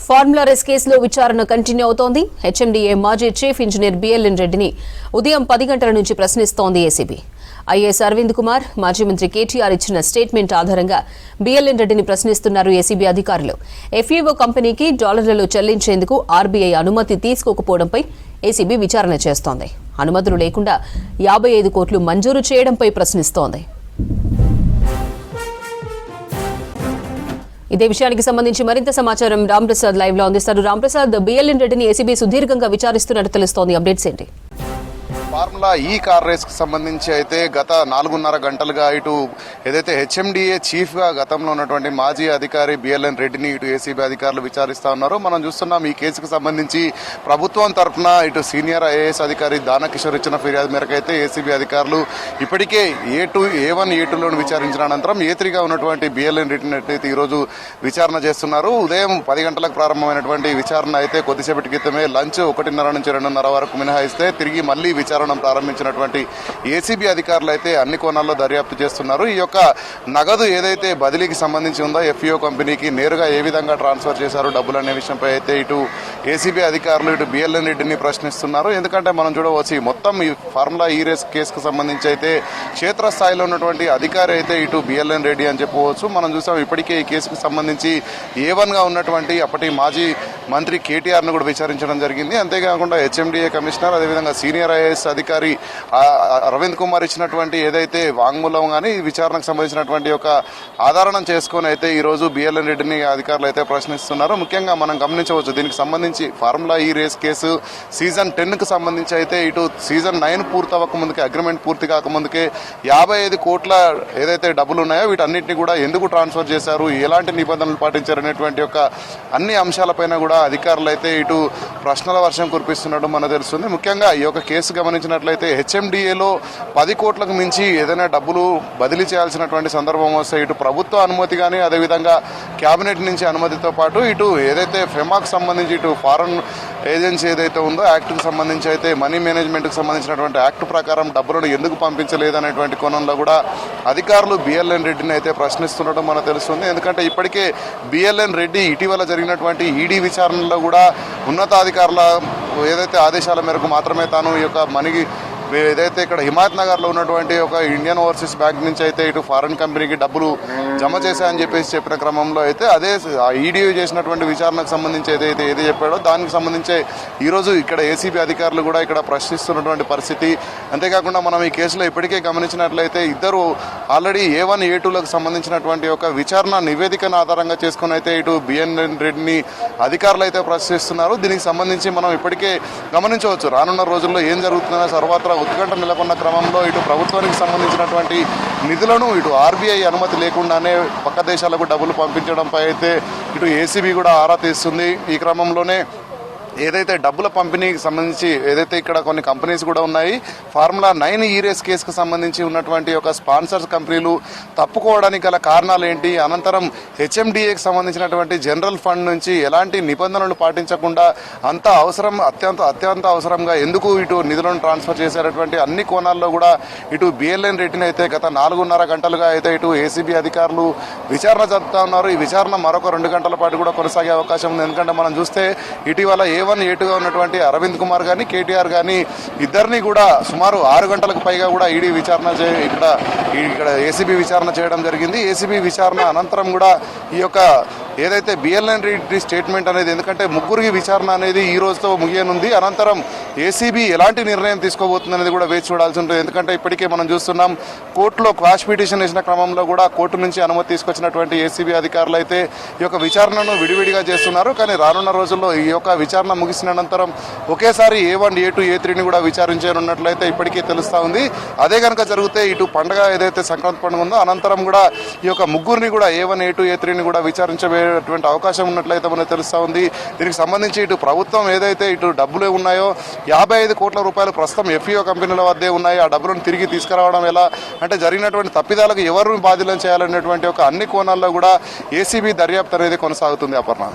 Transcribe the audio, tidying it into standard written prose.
Formula రెస్ కేసులో విచారణ continue అవుతోంది. హెచ్ఎండీఏ మాజీ చీఫ్ ఇంజనీర్ బిఎల్ఎన్ రెడ్డిని ఉదయం 10 గంటల నుంచి ప్రశ్నిస్తోంది ఏసీబీ. ఐఏఎస్ అరవింద్ కుమార్, మాజీ మంత్రి కేటీఆర్ ఇచ్చిన స్టేట్మెంట్ ఆధారంగా బిఎల్ఎన్ రెడ్డిని ప్రశ్నిస్తున్నారు ఏసీబీ అధికారులు. ఎఫ్ఈఓ కంపెనీకి డాలర్లలో చెల్లించేందుకు ఆర్బీఐ అనుమతి తీసుకోకపోవడంపై ఏసీబీ విచారణ చేస్తోంది. అనుమతులు లేకుండా 55 కోట్లు మంజూరు చేయడంపై ప్రశ్నిస్తోంది. ఇదే విషయానికి సంబంధించి మరింత సమాచారం రాంప్రసాద్ లైవ్ లో అందిస్తారు. రాంప్రసాద్, బిఎల్ఎన్ రెడ్డిని ఏసీబీ సుదీర్ఘంగా విచారిస్తున్నట్టు తెలుస్తోంది, అప్డేట్స్ ఏంటి? ఫార్ములా ఈ కార్ రేస్ కి సంబంధించి అయితే గత 4.5 గంటలుగా ఇటు ఏదైతే హెచ్ఎండిఏ చీఫ్ గా గతంలో ఉన్నటువంటి మాజీ అధికారి బిఎల్ఎన్ రెడ్డిని ఇటు ఏసీబీ అధికారులు విచారిస్తా ఉన్నారు. మనం చూస్తున్నాం ఈ కేసుకు సంబంధించి ప్రభుత్వం తరఫున ఇటు సీనియర్ ఐఏఎస్ అధికారి దానకిషోర్ ఇచ్చిన ఫిర్యాదు మేరకు అయితే ఏసీబీ అధికారులు ఇప్పటికే A1, A2లోను విచారించిన అనంతరం A3గా ఉన్నటువంటి బిఎల్ఎన్ రెడ్డిని అయితే ఈరోజు విచారణ చేస్తున్నారు. ఉదయం 10 గంటలకు ప్రారంభమైనటువంటి విచారణ అయితే కొద్దిసేపటి క్రితమే లంచ్ 1:30 నుంచి 2:30 వరకు మినహాయిస్తే తిరిగి మళ్లీ విచారణ ప్రారంభించినటువంటి ఏసీబీ అధికారులు అయితే అన్ని కోణాల్లో దర్యాప్తు చేస్తున్నారు. ఈ యొక్క నగదు ఏదైతే బదిలీకి సంబంధించి ఉందో ఎఫ్ఈఓ కంపెనీకి నేరుగా ఏ విధంగా ట్రాన్స్ఫర్ చేశారు డబ్బులు అనే విషయంపై అయితే ఇటు ఏసీబీ అధికారులు ఇటు బిఎల్ఎన్ రెడ్డిని ప్రశ్నిస్తున్నారు. ఎందుకంటే మనం చూడవచ్చు మొత్తం ఈ ఫార్ములా ఈ రేస్ కేసుకు సంబంధించి అయితే క్షేత్రస్థాయిలో ఉన్నటువంటి అధికారి అయితే ఇటు బిఎల్ఎన్ రెడ్డి అని చెప్పవచ్చు. మనం చూసాం ఇప్పటికే ఈ కేసుకు సంబంధించి A1గా ఉన్నటువంటి అప్పటి మాజీ మంత్రి కేటీఆర్ ను కూడా విచారించడం జరిగింది. అంతేకాకుండా హెచ్ఎండిఏ కమిషనర్, అదేవిధంగా సీనియర్ ఐఏఎస్ అధికారి అరవింద్ కుమార్ ఇచ్చినటువంటి ఏదైతే వాంగ్మూలం కానీ విచారణకు సంబంధించినటువంటి ఒక ఆధారం చేసుకుని అయితే ఈ రోజు బిఎల్ఎన్ రెడ్డిని అధికారులు అయితే ప్రశ్నిస్తున్నారు. ముఖ్యంగా మనం గమనించవచ్చు దీనికి సంబంధించి ఫార్ములా ఈ రేస్ కేసు సీజన్ 10కు సంబంధించి అయితే ఇటు సీజన్ 9 పూర్తి అవ్వక ముందుకే, అగ్రిమెంట్ పూర్తి కాకముందుకే 55 కోట్ల ఏదైతే డబ్బులు ఉన్నాయో వీటన్నిటిని కూడా ఎందుకు ట్రాన్స్ఫర్ చేశారు, ఎలాంటి నిబంధనలు పాటించారు అనేటువంటి ఒక అన్ని అంశాలపైన కూడా అధికారులు అయితే ఇటు ప్రశ్నల వర్షం కురిపిస్తున్నట్టు మనకు తెలుస్తుంది. ముఖ్యంగా ఈ యొక్క కేసు గమనించినట్లయితే హెచ్ఎండిఏలో 10 కోట్లకు మించి ఏదైనా డబ్బులు బదిలీ చేయాల్సినటువంటి సందర్భం వస్తే ఇటు ప్రభుత్వ అనుమతి కానీ, అదేవిధంగా కేబినెట్ నుంచి అనుమతితో పాటు ఇటు ఏదైతే ఫెమాకు సంబంధించి ఇటు ఫారెన్ ఏజెన్సీ ఏదైతే ఉందో యాక్ట్కి సంబంధించి అయితే మనీ మేనేజ్మెంట్కి సంబంధించినటువంటి యాక్ట్ ప్రకారం డబ్బులను ఎందుకు పంపించలేదు అనేటువంటి కోణంలో కూడా అధికారులు బిఎల్ఎన్ రెడ్డిని అయితే ప్రశ్నిస్తుండటం మనకు తెలుస్తుంది. ఎందుకంటే ఇప్పటికే బిఎల్ఎన్ రెడ్డి ఇటీవల జరిగినటువంటి ఈడీ విచారణలో కూడా ఉన్నతాధికారుల ఏదైతే ఆదేశాల మేరకు మాత్రమే తాను ఈ యొక్క మనీకి ఏదైతే ఇక్కడ హిమాయత్ నగర్లో ఉన్నటువంటి ఒక ఇండియన్ ఓవర్సీస్ బ్యాంక్ నుంచి అయితే ఇటు ఫారెన్ కంపెనీకి డబ్బులు జమ చేశాయని చెప్పిన క్రమంలో అయితే అదే ఈడీ చేసినటువంటి విచారణకు సంబంధించి ఏది చెప్పాడో దానికి సంబంధించి ఈరోజు ఇక్కడ ఏసీబీ అధికారులు కూడా ఇక్కడ ప్రశ్నిస్తున్నటువంటి పరిస్థితి. అంతేకాకుండా మనం ఈ కేసులో ఇప్పటికే గమనించినట్లయితే ఇద్దరు ఆల్రెడీ A1, A2లకు సంబంధించినటువంటి ఒక విచారణ నివేదికను ఆధారంగా చేసుకుని అయితే ఇటు బిఎల్ఎన్ రెడ్డిని అధికారులు అయితే ప్రశ్నిస్తున్నారు. దీనికి సంబంధించి మనం ఇప్పటికే గమనించవచ్చు రానున్న రోజుల్లో ఏం జరుగుతుందో సర్వత్రా ఉత్కంఠ నెలకొన్న క్రమంలో ఇటు ప్రభుత్వానికి సంబంధించినటువంటి నిధులను ఇటు ఆర్బీఐ అనుమతి లేకుండానే పక్క దేశాలకు డబ్బులు పంపించడంపై అయితే ఇటు ఏసీబీ కూడా ఆరా తీస్తుంది. ఈ క్రమంలోనే ఏదైతే డబ్బుల పంపిణీకి సంబంధించి ఏదైతే ఇక్కడ కొన్ని కంపెనీస్ కూడా ఉన్నాయి, ఫార్ములా 9 ఈ రేస్ కేసుకు సంబంధించి ఉన్నటువంటి ఒక స్పాన్సర్స్ కంపెనీలు తప్పుకోవడానికి గల కారణాలు ఏంటి, అనంతరం హెచ్ఎండిఏకి సంబంధించినటువంటి జనరల్ ఫండ్ నుంచి ఎలాంటి నిబంధనలు పాటించకుండా అత్యంత అవసరంగా ఎందుకు ఇటు నిధులను ట్రాన్స్ఫర్ చేసేటటువంటి అన్ని కోణాల్లో కూడా ఇటు బిఎల్ఎన్ రెడ్డిని అయితే గత 4.5 గంటలుగా అయితే ఇటు ఏసీబీ అధికారులు విచారణ జరుపుతా ఉన్నారు. ఈ విచారణ మరొక 2 గంటల పాటు కూడా కొనసాగే అవకాశం ఉంది. ఎందుకంటే మనం చూస్తే ఇటీవల A1, A2గా ఉన్నటువంటి అరవింద్ కుమార్ కానీ కేటీఆర్ కానీ ఇద్దరిని కూడా సుమారు 6 గంటలకు పైగా కూడా ఈడీ విచారణ ఇక్కడ ఏసీబీ విచారణ చేయడం జరిగింది. ఏసీబీ విచారణ అనంతరం కూడా ఈ యొక్క ఏదైతే బిఎల్ఎన్ రెడ్డి స్టేట్మెంట్ అనేది, ఎందుకంటే ముగ్గురికి విచారణ అనేది ఈ రోజుతో ముగియనుంది. అనంతరం ఏసీబీ ఎలాంటి నిర్ణయం తీసుకోబోతుంది అనేది కూడా వేచి చూడాల్సి ఉంటుంది. ఎందుకంటే ఇప్పటికే మనం చూస్తున్నాం కోర్టులో క్వాష్ పిటిషన్ వేసిన క్రమంలో కూడా కోర్టు నుంచి అనుమతి తీసుకొచ్చినటువంటి ఏసీబీ అధికారులు అయితే ఈ యొక్క విచారణను విడివిడిగా చేస్తున్నారు. కానీ రానున్న రోజుల్లో ఈ యొక్క విచారణ ముగిసిన అనంతరం ఒకేసారి A1, A2, A3ని కూడా విచారించనున్నట్లయితే ఇప్పటికే తెలుస్తా ఉంది. అదే కనుక జరిగితే ఇటు పండుగ ఏదైతే సంక్రాంతి పండుగ ఉందో అనంతరం కూడా ఈ యొక్క ముగ్గురిని కూడా A1, A2, A3ని కూడా విచారించబోయేటువంటి అవకాశం ఉన్నట్లయితే మనకు తెలుస్తా ఉంది. దీనికి సంబంధించి ఇటు ప్రభుత్వం ఏదైతే ఇటు డబ్బులు ఉన్నాయో 55 కోట్ల రూపాయలు ప్రస్తుతం ఎఫ్ఈఓ కంపెనీల వద్దే ఉన్నాయి. ఆ డబ్బులను తిరిగి తీసుకురావడం ఎలా, అంటే జరిగినటువంటి తప్పిదాలకు ఎవరు బాధ్యులను చేయాలనేటువంటి ఒక అన్ని కోణాల్లో కూడా ఏసీబీ దర్యాప్తు అనేది కొనసాగుతుంది. అపర్ణ.